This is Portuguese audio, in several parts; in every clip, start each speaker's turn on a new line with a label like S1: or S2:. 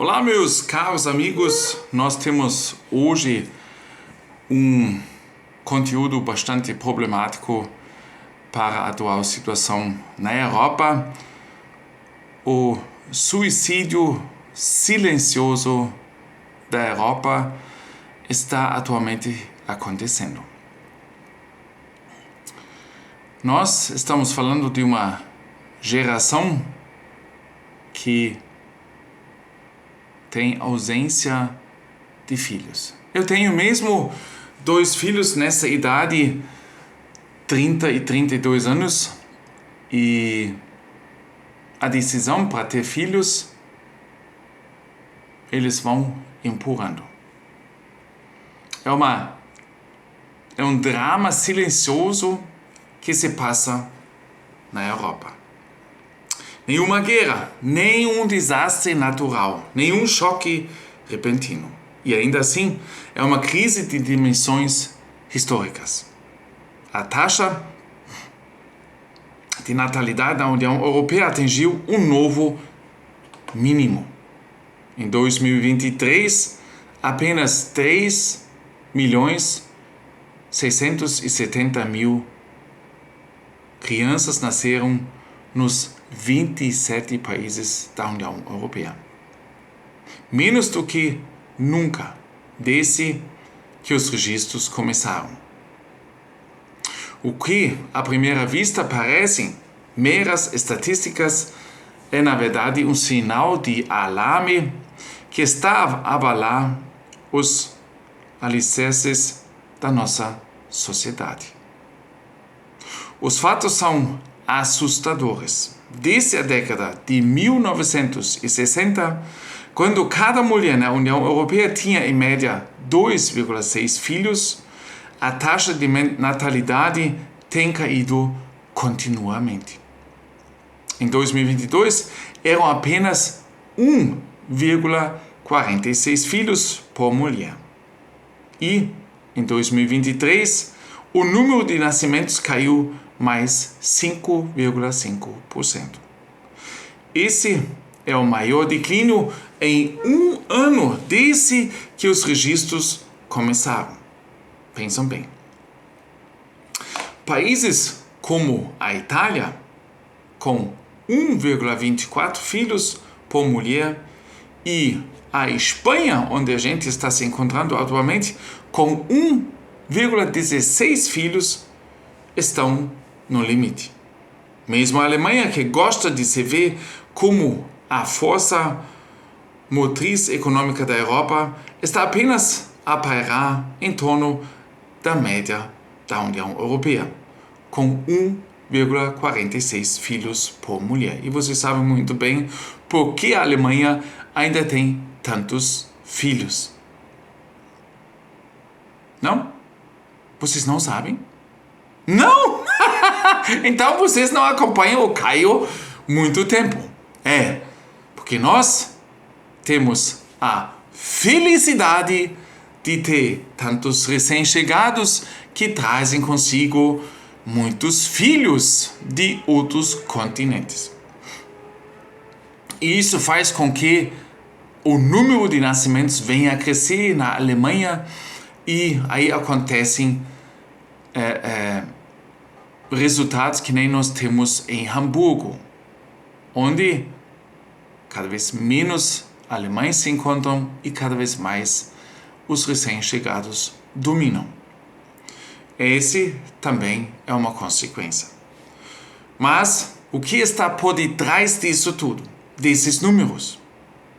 S1: Olá, meus caros amigos, nós temos hoje um conteúdo bastante problemático para a atual situação na Europa. O suicídio silencioso da Europa está atualmente acontecendo. Nós estamos falando de uma geração que tem ausência de filhos. Eu tenho mesmo 2 filhos nessa idade, 30 e 32 anos, e a decisão para ter filhos, eles vão empurrando. É um drama silencioso que se passa na Europa. Nenhuma guerra, nenhum desastre natural, nenhum choque repentino. E ainda assim, é uma crise de dimensões históricas. A taxa de natalidade da União Europeia atingiu um novo mínimo. Em 2023, apenas 3.670.000 crianças nasceram nos 27 países da União Europeia. Menos do que nunca, desde que os registros começaram. O que, à primeira vista, parecem meras estatísticas, é, na verdade, um sinal de alarme que está a abalar os alicerces da nossa sociedade. Os fatos são assustadores. Desde a década de 1960, quando cada mulher na União Europeia tinha em média 2,6 filhos, a taxa de natalidade tem caído continuamente. Em 2022, eram apenas 1,46 filhos por mulher. E, em 2023, o número de nascimentos caiu mais 5,5%. Esse é o maior declínio em um ano desde que os registros começaram. Pensam bem. Países como a Itália, com 1,24 filhos por mulher, e a Espanha, onde a gente está se encontrando atualmente, com 1,16 filhos, estão no limite. Mesmo a Alemanha, que gosta de se ver como a força motriz econômica da Europa, está apenas a pairar em torno da média da União Europeia, com 1,46 filhos por mulher. E vocês sabem muito bem por que a Alemanha ainda tem tantos filhos. Não? Vocês não sabem? Não! Então vocês não acompanham o Caio muito tempo. Porque nós temos a felicidade de ter tantos recém-chegados que trazem consigo muitos filhos de outros continentes. E isso faz com que o número de nascimentos venha a crescer na Alemanha, e aí acontecem resultados que nem nós temos em Hamburgo, onde cada vez menos alemães se encontram e cada vez mais os recém-chegados dominam. Esse também é uma consequência. Mas o que está por detrás disso tudo, desses números?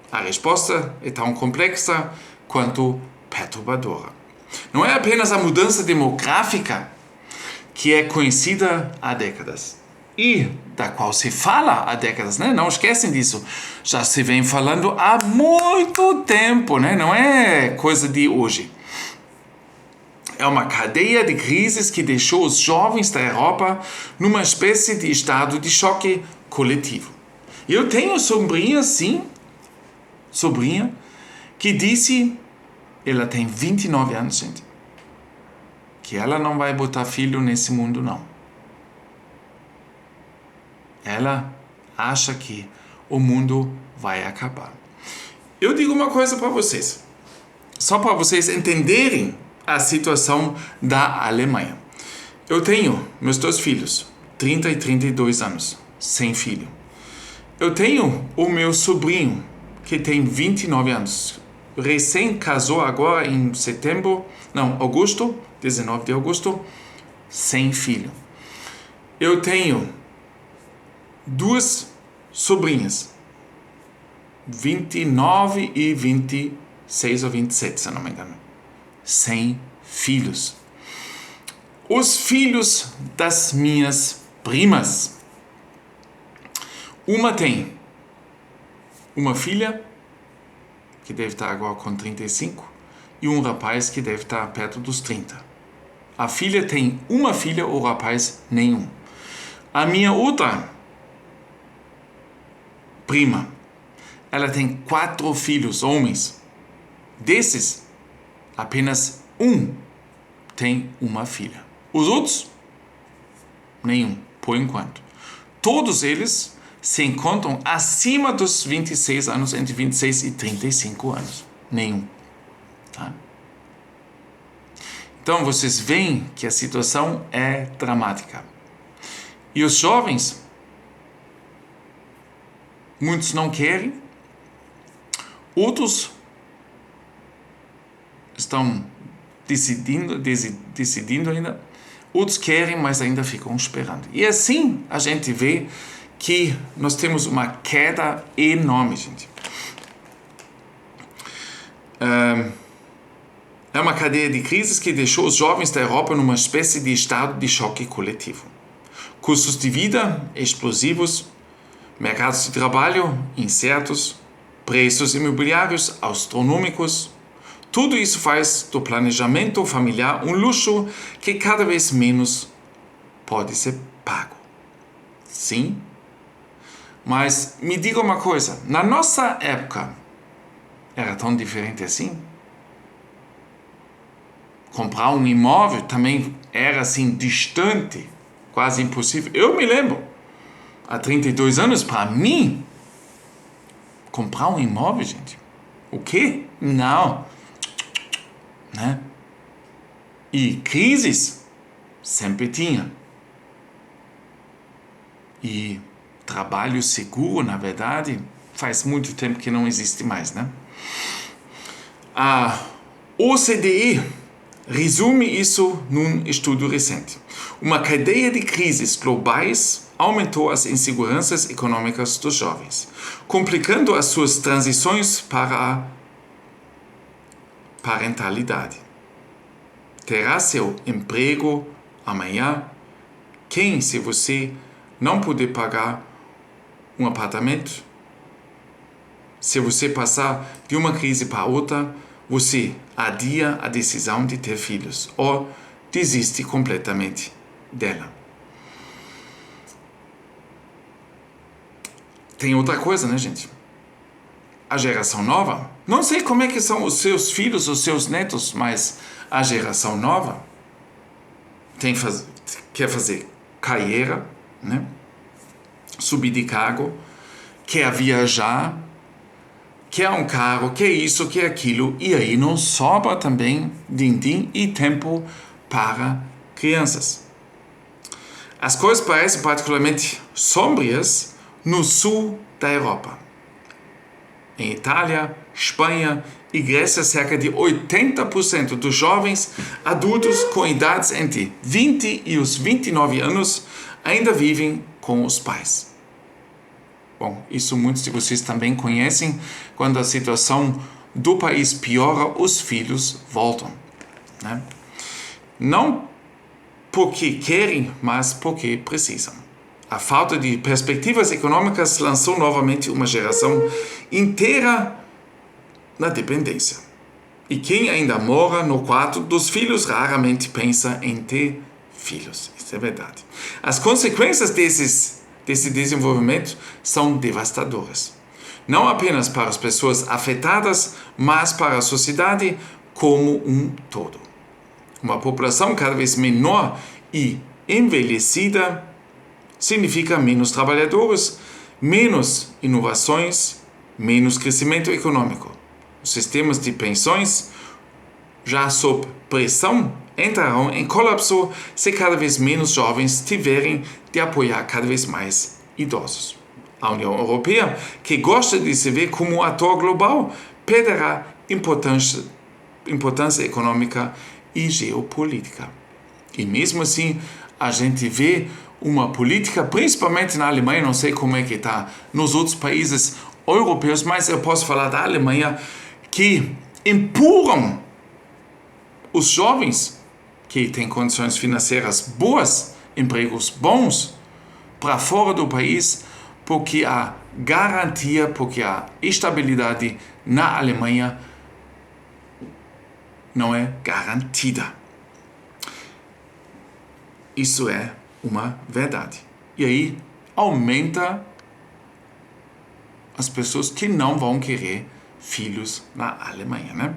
S1: A resposta é tão complexa quanto perturbadora. Não é apenas a mudança demográfica que é conhecida há décadas e da qual se fala há décadas, né? Não esquecem disso. Já se vem falando há muito tempo, né? Não é coisa de hoje. É uma cadeia de crises que deixou os jovens da Europa numa espécie de estado de choque coletivo. E eu tenho sobrinha, sim, que disse, ela tem 29 anos, gente, que ela não vai botar filho nesse mundo, não. Ela acha que o mundo vai acabar. eu digo uma coisa para vocês, só para vocês entenderem a situação da Alemanha. Eu tenho meus 2 filhos, 30 e 32 anos, sem filho. Eu tenho o meu sobrinho, que tem 29 anos, recém casou agora em agosto, 19 de agosto, sem filho. Eu tenho 2 sobrinhas, 29 e 26 ou 27, se não me engano, sem filhos. Os filhos das minhas primas. Uma tem uma filha, que deve estar agora com 35, e um rapaz que deve estar perto dos 30. A filha tem uma filha, o rapaz nenhum. A minha outra prima, ela tem 4 filhos, homens. Desses, apenas um tem uma filha. Os outros, nenhum, por enquanto. Todos eles se encontram acima dos 26 anos, entre 26 e 35 anos. Nenhum. Tá? Então, vocês veem que a situação é dramática. E os jovens, muitos não querem, outros estão decidindo ainda, outros querem, mas ainda ficam esperando. E assim a gente vê que nós temos uma queda enorme, gente. É uma cadeia de crises que deixou os jovens da Europa numa espécie de estado de choque coletivo. Custos de vida explosivos, mercados de trabalho incertos, preços imobiliários astronômicos. Tudo isso faz do planejamento familiar um luxo que cada vez menos pode ser pago. Sim, mas me diga uma coisa, na nossa época era tão diferente assim? Comprar um imóvel também era assim distante, quase impossível. Eu me lembro, há 32 anos, para mim, comprar um imóvel, gente, o quê? Não. Né? E crises sempre tinha. E trabalho seguro, na verdade, faz muito tempo que não existe mais, né? A OCDE resume isso num estudo recente. Uma cadeia de crises globais aumentou as inseguranças econômicas dos jovens, complicando as suas transições para a parentalidade. Terá seu emprego amanhã? Quem, se você não puder pagar um apartamento? Se você passar de uma crise para outra, você adia a decisão de ter filhos ou desiste completamente dela. Tem outra coisa, né, gente? A geração nova, não sei como é que são os seus filhos, os seus netos, mas a geração nova quer fazer carreira, né? Subir de cargo, quer viajar, quer um carro, quer isso, quer aquilo, e aí não sobra também din-din e tempo para crianças. As coisas parecem particularmente sombrias no sul da Europa. Em Itália, Espanha e Grécia, cerca de 80% dos jovens adultos com idades entre 20 e os 29 anos ainda vivem com os pais. Bom, isso muitos de vocês também conhecem. Quando a situação do país piora, os filhos voltam, né? Não porque querem, mas porque precisam. A falta de perspectivas econômicas lançou novamente uma geração inteira na dependência. E quem ainda mora no quarto dos filhos raramente pensa em ter filhos. Isso é verdade. As consequências desse desenvolvimento são devastadoras. Não apenas para as pessoas afetadas, mas para a sociedade como um todo. Uma população cada vez menor e envelhecida significa menos trabalhadores, menos inovações menos crescimento econômico. Os sistemas de pensões, já sob pressão, entrarão em colapso se cada vez menos jovens tiverem de apoiar cada vez mais idosos. A União Europeia, que gosta de se ver como ator global, perderá importância econômica e geopolítica. E mesmo assim, a gente vê uma política, principalmente na Alemanha, não sei como é que está nos outros países europeus, mas eu posso falar da Alemanha, que empurram os jovens que têm condições financeiras boas, empregos bons, para fora do país, porque a garantia, porque a estabilidade na Alemanha não é garantida. Isso é uma verdade. E aí aumenta as pessoas que não vão querer filhos na Alemanha, né?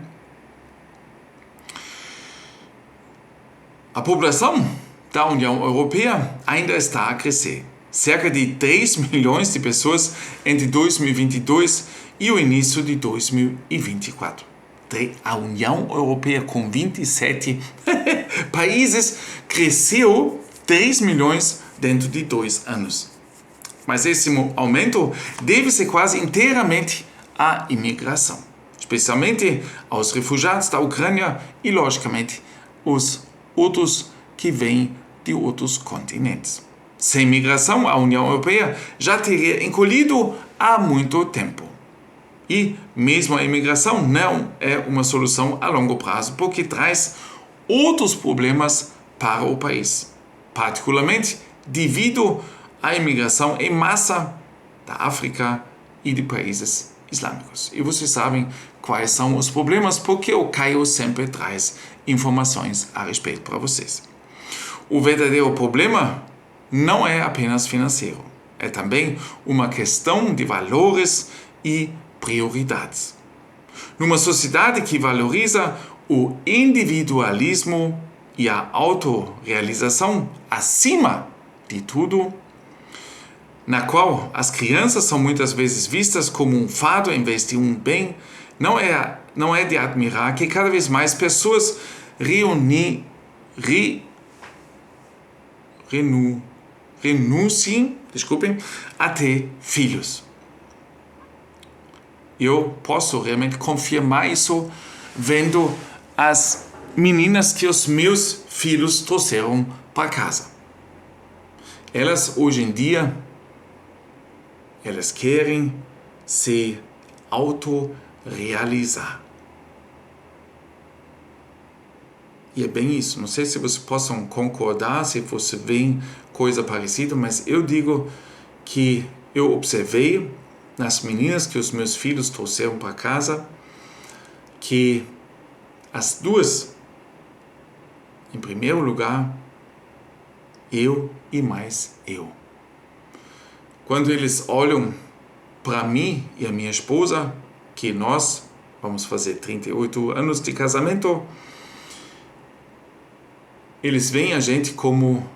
S1: A população da União Europeia ainda está a crescer. Cerca de 3 milhões de pessoas entre 2022 e o início de 2024. A União Europeia, com 27 países, cresceu 3 milhões dentro de 2 anos. Mas esse aumento deve-se quase inteiramente à imigração, especialmente aos refugiados da Ucrânia e, logicamente, os outros que vêm de outros continentes. Sem imigração, a União Europeia já teria encolhido há muito tempo. E mesmo a imigração não é uma solução a longo prazo, porque traz outros problemas para o país, particularmente devido à imigração em massa da África e de países islâmicos. E vocês sabem quais são os problemas, porque o Caio sempre traz informações a respeito para vocês. O verdadeiro problema não é apenas financeiro, é também uma questão de valores e prioridades. Numa sociedade que valoriza o individualismo e a autorrealização acima de tudo, na qual as crianças são muitas vezes vistas como um fardo em vez de um bem, não é de admirar que cada vez mais pessoas renunciem, a ter filhos. Eu posso realmente confirmar isso vendo as meninas que os meus filhos trouxeram para casa. Elas, hoje em dia, elas querem se autorrealizar. E é bem isso. Não sei se vocês possam concordar, se você vê coisa parecida, mas eu digo que eu observei nas meninas que os meus filhos trouxeram para casa, que as duas, em primeiro lugar, eu e mais eu. Quando eles olham para mim e a minha esposa, que nós vamos fazer 38 anos de casamento, eles veem a gente como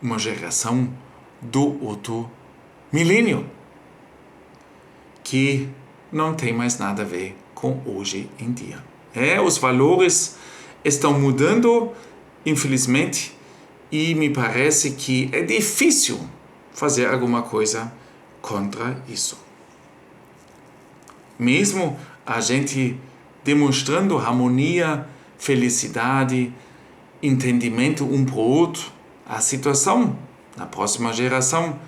S1: uma geração do outro milênio, que não tem mais nada a ver com hoje em dia. Os valores estão mudando, infelizmente, e me parece que é difícil fazer alguma coisa contra isso. Mesmo a gente demonstrando harmonia, felicidade, entendimento um para o outro, a situação na próxima geração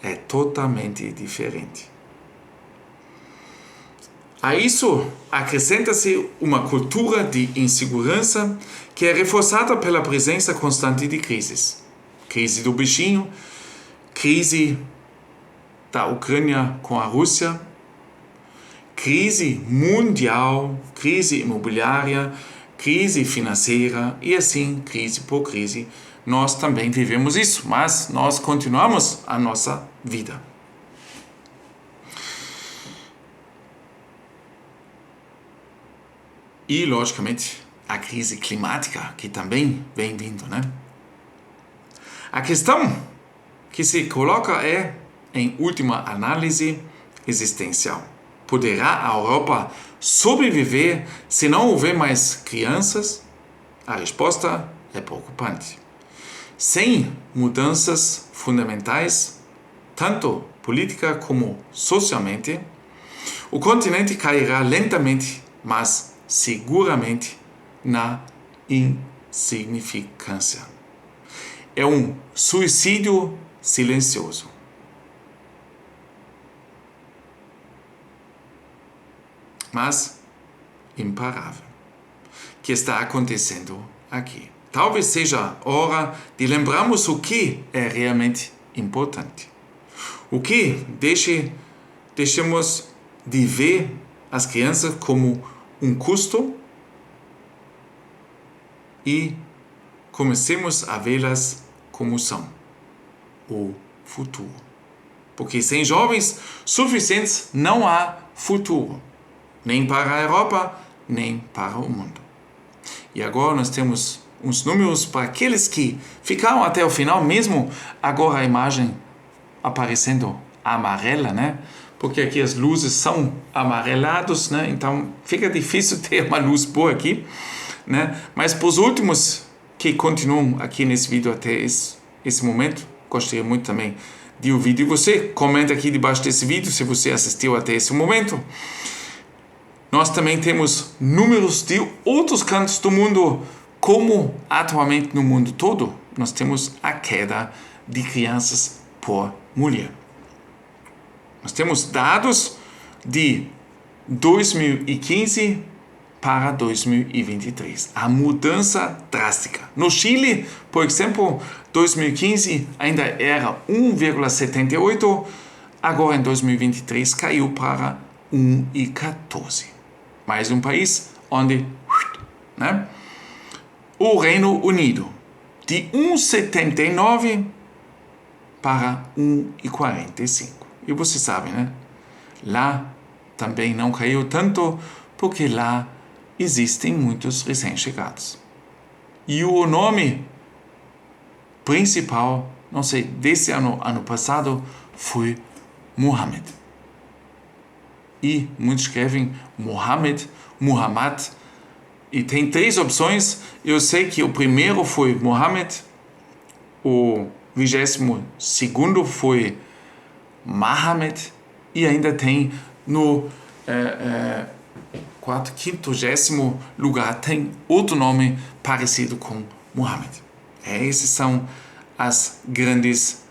S1: é totalmente diferente. A isso acrescenta-se uma cultura de insegurança que é reforçada pela presença constante de crises. Crise do bichinho, crise da Ucrânia com a Rússia, crise mundial, crise imobiliária, crise financeira e assim, crise por crise. Nós também vivemos isso, mas nós continuamos a nossa vida. E, logicamente, a crise climática, que também vem vindo, né? A questão que se coloca é, em última análise, existencial. Poderá a Europa sobreviver se não houver mais crianças? A resposta é preocupante. Sem mudanças fundamentais, tanto política como socialmente, o continente cairá lentamente, mas seguramente, na insignificância. É um suicídio silencioso. Mas imparável, que está acontecendo aqui. Talvez seja hora de lembrarmos o que é realmente importante. O que deixemos de ver as crianças como um custo e comecemos a vê-las como são, o futuro. Porque sem jovens suficientes não há futuro, nem para a Europa, nem para o mundo. E agora nós temos uns números para aqueles que ficaram até o final, mesmo agora a imagem aparecendo amarela, né? Porque aqui as luzes são amareladas, né? Então fica difícil ter uma luz boa aqui, né? Mas para os últimos que continuam aqui nesse vídeo até esse momento, gostaria muito também de ouvir de você. Comenta aqui debaixo desse vídeo se você assistiu até esse momento. Nós também temos números de outros cantos do mundo, como atualmente no mundo todo, nós temos a queda de crianças por mulher. Nós temos dados de 2015 para 2023. A mudança drástica. No Chile, por exemplo, 2015 ainda era 1,78, agora em 2023 caiu para 1,14. Mais um país onde, né? O Reino Unido, de 1,79 para 1,45. E você sabe, né? Lá também não caiu tanto, porque lá existem muitos recém-chegados. E o nome principal, não sei, desse ano passado, foi Muhammad. E muitos escrevem Muhammad, e tem 3 opções. Eu sei que o primeiro foi Muhammad, o 22º foi Mahomet, e ainda tem no 50º lugar tem outro nome parecido com Muhammad. Essas são as grandes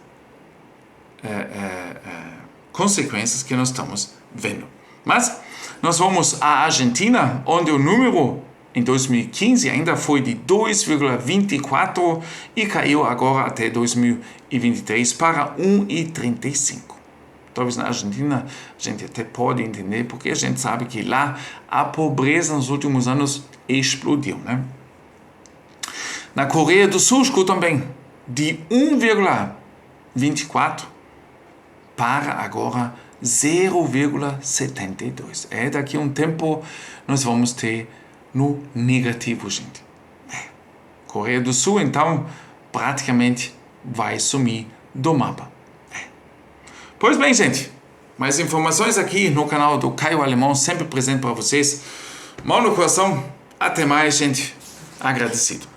S1: consequências que nós estamos vendo. Mas nós vamos à Argentina, onde o número em 2015 ainda foi de 2,24 e caiu agora até 2023 para 1,35. Talvez na Argentina a gente até pode entender, porque a gente sabe que lá a pobreza nos últimos anos explodiu, né? Na Coreia do Sul, também, de 1,24 para agora 0,72. Daqui a um tempo nós vamos ter no negativo, gente. Coreia do Sul, então, praticamente vai sumir do mapa. Pois bem, gente, mais informações aqui no canal do Caio Alemão, sempre presente para vocês. Mão no coração, até mais, gente. Agradecido.